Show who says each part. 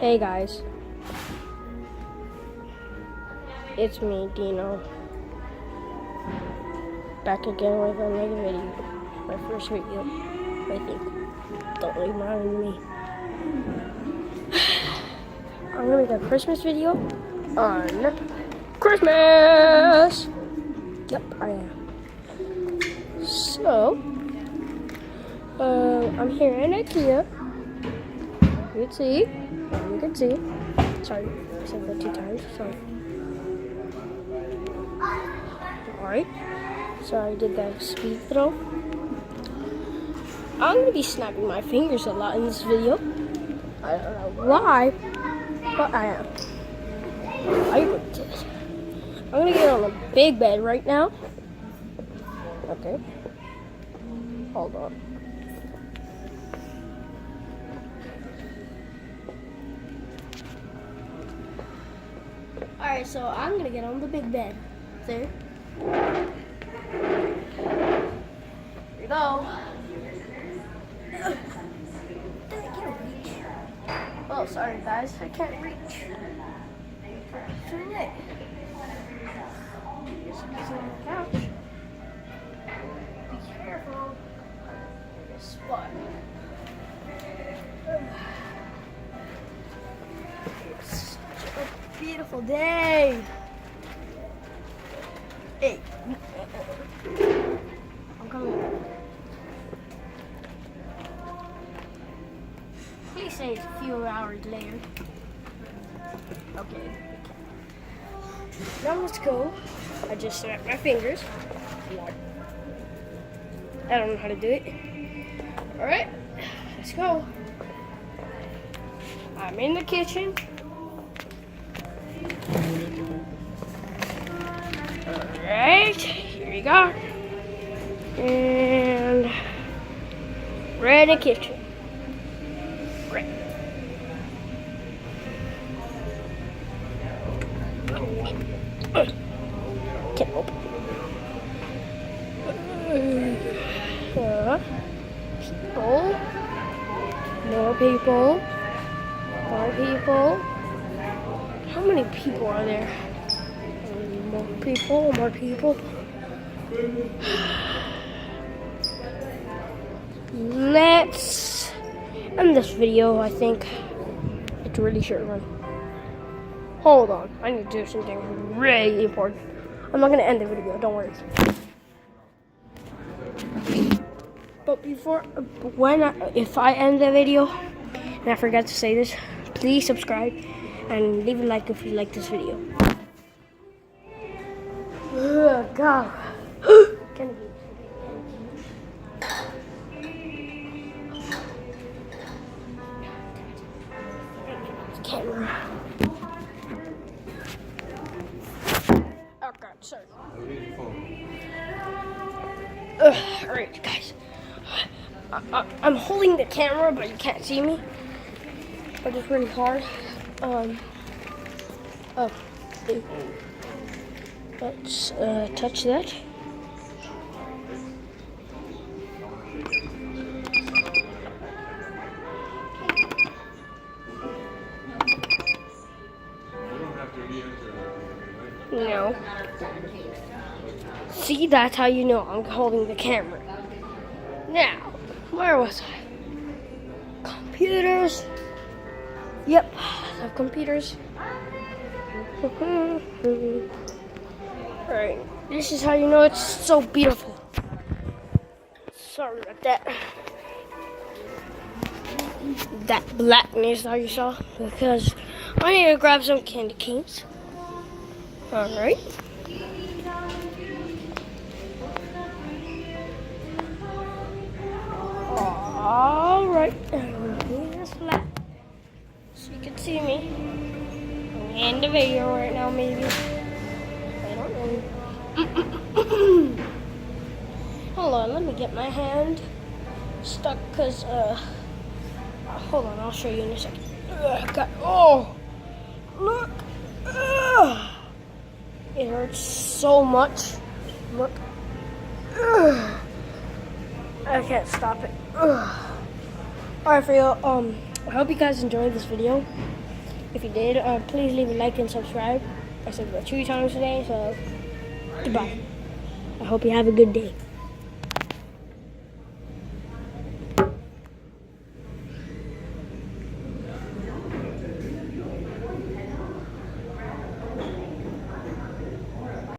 Speaker 1: Hey guys, it's me, Dino, back again with another video. My first video, I think. Don't remind me. I'm gonna make a Christmas video on Christmas. Yep, I am. So, I'm here in IKEA. You can see. Sorry, I said that 2 times. Sorry. Alright. So I did that speed throw. I'm gonna be snapping my fingers a lot in this video. I don't know why, but I am. I'm gonna get on the big bed right now. Okay. Hold on. Alright, so I'm gonna get on the big bed. There. Here we go. Oh, sorry guys, I can't reach. Turn it. Just on the couch. Be careful. This spot. It's such a beautiful day. Hey, I'm coming. Please say it's a few hours later. Okay. Now let's go. I just snapped my fingers. I don't know how to do it. Alright, let's go. I'm in the kitchen. Alright, here we go. And we're in the kitchen. Right. Can't open. People. More people. How many people are there? More people. Let's end this video, I think. It's a really short one. Hold on, I need to do something really important. I'm not gonna end the video, don't worry. But if I end the video, and I forgot to say this, please subscribe and leave a like if you like this video. God. Camera. Oh God, sorry. Alright, guys. I'm holding the camera, but you can't see me. But it's really hard. Let's touch that. No. See, that's how you know I'm holding the camera. Now, where was I? Computers. Yep, I have computers. Alright, this is how you know it's so beautiful. Sorry about that. That blackness that you saw, because I need to grab some candy canes. Alright. Alright, this flat so you can see me. I'm in the video right now, maybe. I don't know. Hold on, let me get my hand stuck, cause hold on, I'll show you in a second. Oh, look. It hurts so much. Look. I can't stop it. Alright, for you. I hope you guys enjoyed this video. If you did, please leave a like and subscribe. I said about 2 times today, so goodbye. I hope you have a good day.